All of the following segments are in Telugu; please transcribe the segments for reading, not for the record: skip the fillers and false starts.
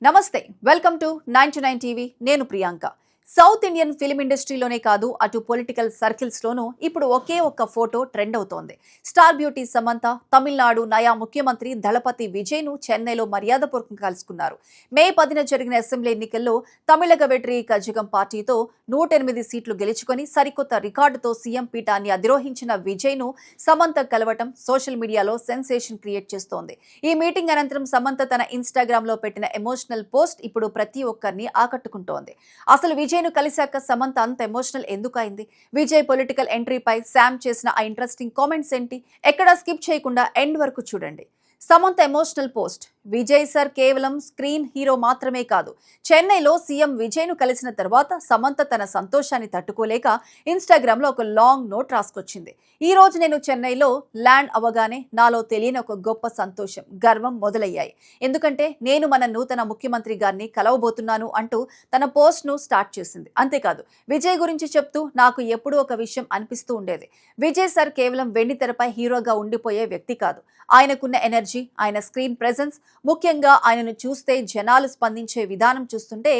నమస్తే వెల్కమ్ టు 9 టీవీ నేను ప్రియాంక సౌత్ ఇండియన్ ఫిల్మ్ ఇండస్ట్రీలోనే కాదు అటు పొలిటికల్ సర్కిల్స్ లోనూ ఇప్పుడు ఒకే ఒక్క ఫోటో ట్రెండ్ అవుతోంది. స్టార్ బ్యూటీ సమంత తమిళనాడు నయా ముఖ్యమంత్రి దళపతి విజయ్ ను చెన్నైలో మర్యాదపూర్వకంగా కలుసుకున్నారు. మే 10న జరిగిన అసెంబ్లీ ఎన్నికల్లో తమిళగ వెట్రి కజగం పార్టీతో 108 సీట్లు గెలుచుకొని సరికొత్త రికార్డుతో సీఎం పీఠాన్ని అధిరోహించిన విజయ్ ను సమంత కలవటం సోషల్ మీడియాలో సెన్సేషన్ క్రియేట్ చేస్తోంది. ఈ మీటింగ్ అనంతరం సమంత తన ఇన్స్టాగ్రామ్ లో పెట్టిన ఎమోషనల్ పోస్ట్ ఇప్పుడు ప్రతి ఒక్కరిని ఆకట్టుకుంటోంది. అసలు విజయ్ ను కలిశాక సమంత అంత ఎమోషనల్ ఎందుకు అయింది? విజయ్ పొలిటికల్ ఎంట్రీపై శామ్ చేసిన ఆ ఇంట్రెస్టింగ్ కామెంట్స్ ఏంటి? ఎక్కడా స్కిప్ చేయకుండా ఎండ్ వరకు చూడండి. Samantha emotional post. Vijay sir కేవలం స్క్రీన్ హీరో మాత్రమే కాదు. చెన్నైలో సీఎం విజయ్ ను కలిసిన తర్వాత సమంత తన సంతోషాన్ని తట్టుకోలేక ఇన్స్టాగ్రామ్ లో ఒక లాంగ్ నోట్ రాసుకొచ్చింది. ఈ రోజు నేను చెన్నైలో ల్యాండ్ అవగానే నాలో తెలియని ఒక గొప్ప సంతోషం, గర్వం మొదలయ్యాయి. ఎందుకంటే నేను మన నూతన ముఖ్యమంత్రి గారిని కలవబోతున్నాను అంటూ తన పోస్ట్ ను స్టార్ట్ చేసింది. అంతేకాదు విజయ్ గురించి చెప్తూ నాకు ఎప్పుడూ ఒక విషయం అనిపిస్తూ ఉండేది. విజయ్ సార్ కేవలం వెండి తెరపై హీరోగా ఉండిపోయే వ్యక్తి కాదు. ఆయనకున్న ఎనర్జీ, ఆయన స్క్రీన్ ప్రెజెన్స్, ముఖ్యంగా ఆయనను చూస్తే జనాలు స్పందించే విధానం చూస్తుంటే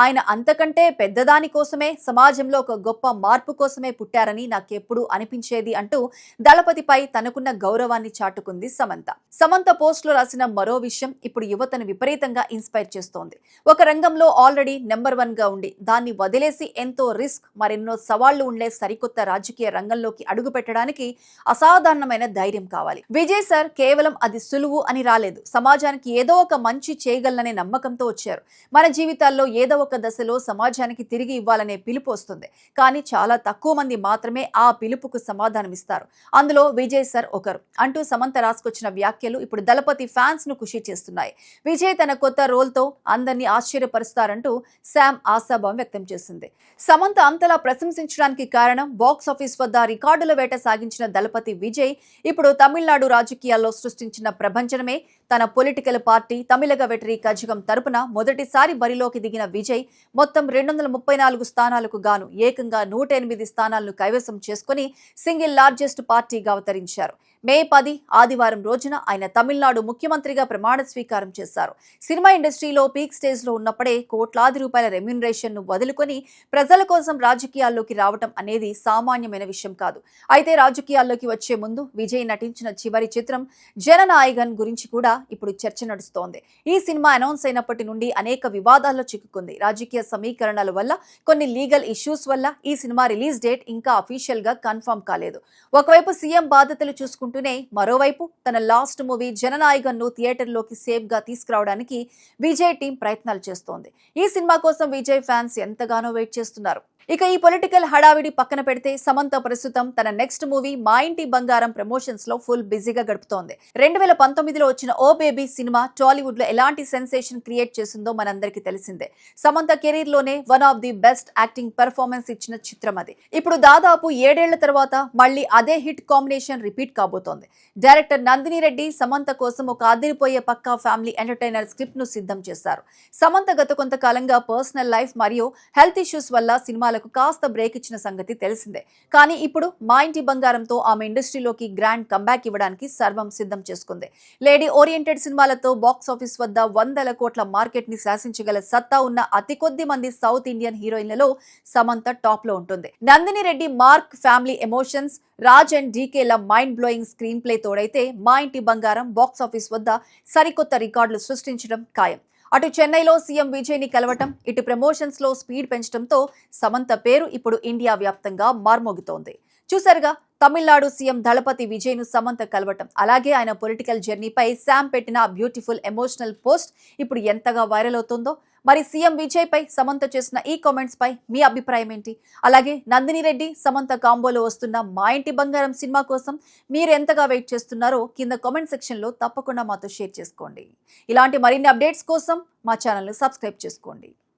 ఆయన అంతకంటే పెద్దదాని కోసమే, సమాజంలో ఒక గొప్ప మార్పు కోసమే పుట్టారని నాకెప్పుడు అనిపించేది అంటూ దళపతిపై తనకున్న గౌరవాన్ని చాటుకుంది సమంత. సమంత పోస్ట్ లో రాసిన మరో విషయం ఇప్పుడు యువతను విపరీతంగా ఇన్స్పైర్ చేస్తోంది. ఒక రంగంలో ఆల్రెడీ నెంబర్ 1 గా ఉండి దాన్ని వదిలేసి ఎంతో రిస్క్, మరెన్నో సవాళ్లు ఉండే సరికొత్త రాజకీయ రంగంలోకి అడుగు పెట్టడానికి అసాధారణమైన ధైర్యం కావాలి. విజయ్ సార్ కేవలం అది సులువు అని రాలేదు. సమాజానికి ఏదో ఒక మంచి చేయగలననే నమ్మకంతో వచ్చారు. మన జీవితాల్లో ఏదో ఒక దశలో సమాజానికి తిరిగి ఇవ్వాలనే పిలుపు వస్తుంది. కానీ చాలా తక్కువ మంది మాత్రమే ఆ పిలుపుకు సమాధానమిస్తారు. అందులో విజయ్ సార్ ఒకరు అంటూ సమంత రాసుకొచ్చిన వ్యాఖ్యలు ఇప్పుడు దళపతి ఫ్యాన్స్ ను ఖుషి చేస్తున్నాయి. విజయ్ తన కొత్త రోల్ తో అందరినీ ఆశ్చర్యపరుస్తారంటూ శామ్ ఆశాభావం వ్యక్తం చేసింది. సమంత అంతలా ప్రశంసించడానికి కారణం బాక్స్ ఆఫీస్ వద్ద రికార్డుల వేట సాగించిన దళపతి విజయ్ ఇప్పుడు తమిళనాడు రాజకీయాల్లో సృష్టించిన ప్రభంజనమే. తన పొలిటికల్ పార్టీ తమిళగ వెట్రి కజగం తరపున మొదటిసారి బరిలోకి దిగిన విజయ్ మొత్తం 234 స్థానాలకు గాను ఏకంగా 108 స్థానాలను కైవసం చేసుకుని సింగిల్ లార్జెస్ట్ పార్టీగా అవతరించారు. మే 10 ఆదివారం రోజున ఆయన తమిళనాడు ముఖ్యమంత్రిగా ప్రమాణ స్వీకారం చేశారు. సినిమా ఇండస్ట్రీలో పీక్ స్టేజ్ లో ఉన్నప్పుడే కోట్లాది రూపాయల రెమ్యూనరేషన్ ను వదులుకొని ప్రజల కోసం రాజకీయాల్లోకి రావటం అనేది సామాన్యమైన విషయం కాదు. అయితే రాజకీయాల్లోకి వచ్చే ముందు విజయ్ నటించిన చివరి చిత్రం జననాయగన్ గురించి కూడా ఇప్పుడు చర్చ నడుస్తోంది. ఈ సినిమా అనౌన్స్ అయినప్పటి నుండి అనేక వివాదాల్లో చిక్కుకుంది. రాజకీయ సమీకరణల వల్ల, కొన్ని లీగల్ ఇష్యూస్ వల్ల ఈ సినిమా రిలీజ్ డేట్ ఇంకా అఫీషియల్ గా కన్ఫర్మ్ కాలేదు. ఒకవైపు సీఎం బాధ్యతలు చూసుకుంటూనే మరోవైపు తన లాస్ట్ మూవీ జననాయగన్ ను థియేటర్లోకి సేఫ్ గా తీసుకురావడానికి విజయ్ టీం ప్రయత్నాలు చేస్తోంది. ఈ సినిమా కోసం విజయ్ ఫ్యాన్స్ ఎంతగానో వెయిట్ చేస్తున్నారు. ఇక ఈ పొలిటికల్ హడావిడి పక్కన పెడితే సమంత ప్రస్తుతం తన నెక్స్ట్ మూవీ మా ఇంటి బంగారం ప్రమోషన్స్ లో ఫుల్ బిజీగా గడుపుతోంది. 2019లో వచ్చిన ఓ బేబీ సినిమా టాలీవుడ్ లో ఎలాంటి సెన్సేషన్ క్రియేట్ చేసిందో మనందరికీ తెలిసిందే. సమంత కెరీర్ లోనే one of the best acting performance ఇచ్చిన చిత్రం అది. ఇప్పుడు దాదాపు 7 ఏళ్ల తర్వాత మళ్ళీ అదే హిట్ కాంబినేషన్ రిపీట్ కాబోతోంది. డైరెక్టర్ నందిని రెడ్డి సమంత కోసం ఒక అదిరిపోయే పక్కా ఫ్యామిలీ ఎంటర్టైనర్ స్క్రిప్ట్ ను సిద్ధం చేశారు. సమంత గత కొంతకాలంగా పర్సనల్ లైఫ్ మరియు హెల్త్ ఇష్యూస్ వల్ల సినిమాలకు కాస్త బ్రేక్ ఇచ్చిన సంగతి తెలిసిందే. కానీ ఇప్పుడు మా ఇంటి బంగారంతో ఆమె ఇండస్ట్రీలోకి గ్రాండ్ కంబ్యాక్ ఇవ్వడానికి సర్వం సిద్ధం చేసుకుంది. లేడీ ఓరియంటెడ్ సినిమాలతో బాక్స్ ఆఫీస్ వద్ద 100 కోట్ల మార్కెట్ ని శాసించగల సత్తా ఉన్న అతి కొద్ది మంది సౌత్ ఇండియన్ హీరోయిన్లలో సమంత టాప్ లో ఉంటుంది. Nandini Reddy mark, family emotions, Raj and డీకేల మైండ్ బ్లోయింగ్ స్క్రీన్ ప్లే తోడైతే మా ఇంటి బంగారం బాక్స్ ఆఫీస్ వద్ద సరికొత్త రికార్డులు సృష్టించడం ఖాయం. అటు చెన్నైలో సీఎం విజయ్ ని కలవటం, ఇటు ప్రమోషన్స్ లో స్పీడ్ పెంచడంతో సమంత పేరు ఇప్పుడు ఇండియా వ్యాప్తంగా మార్మోగుతోంది. చూసారుగా తమిళనాడు సీఎం దళపతి విజయ్ ను సమంత కలవటం, అలాగే ఆయన పొలిటికల్ జర్నీపై శామ్ పెట్టిన బ్యూటిఫుల్ ఎమోషనల్ పోస్ట్ ఇప్పుడు ఎంతగా వైరల్ అవుతుందో. మరి సీఎం విజయ్ పై సమంత చేసిన ఈ కామెంట్స్ పై మీ అభిప్రాయం ఏంటి? అలాగే నందిని రెడ్డి సమంత కాంబోలో వస్తున్న మా ఇంటి బంగారం సినిమా కోసం మీరు ఎంతగా వెయిట్ చేస్తున్నారో కింద కామెంట్ సెక్షన్ లో తప్పకుండా మాతో షేర్ చేసుకోండి. ఇలాంటి మరిన్ని అప్డేట్స్ కోసం మా ఛానల్ ను సబ్స్క్రైబ్ చేసుకోండి.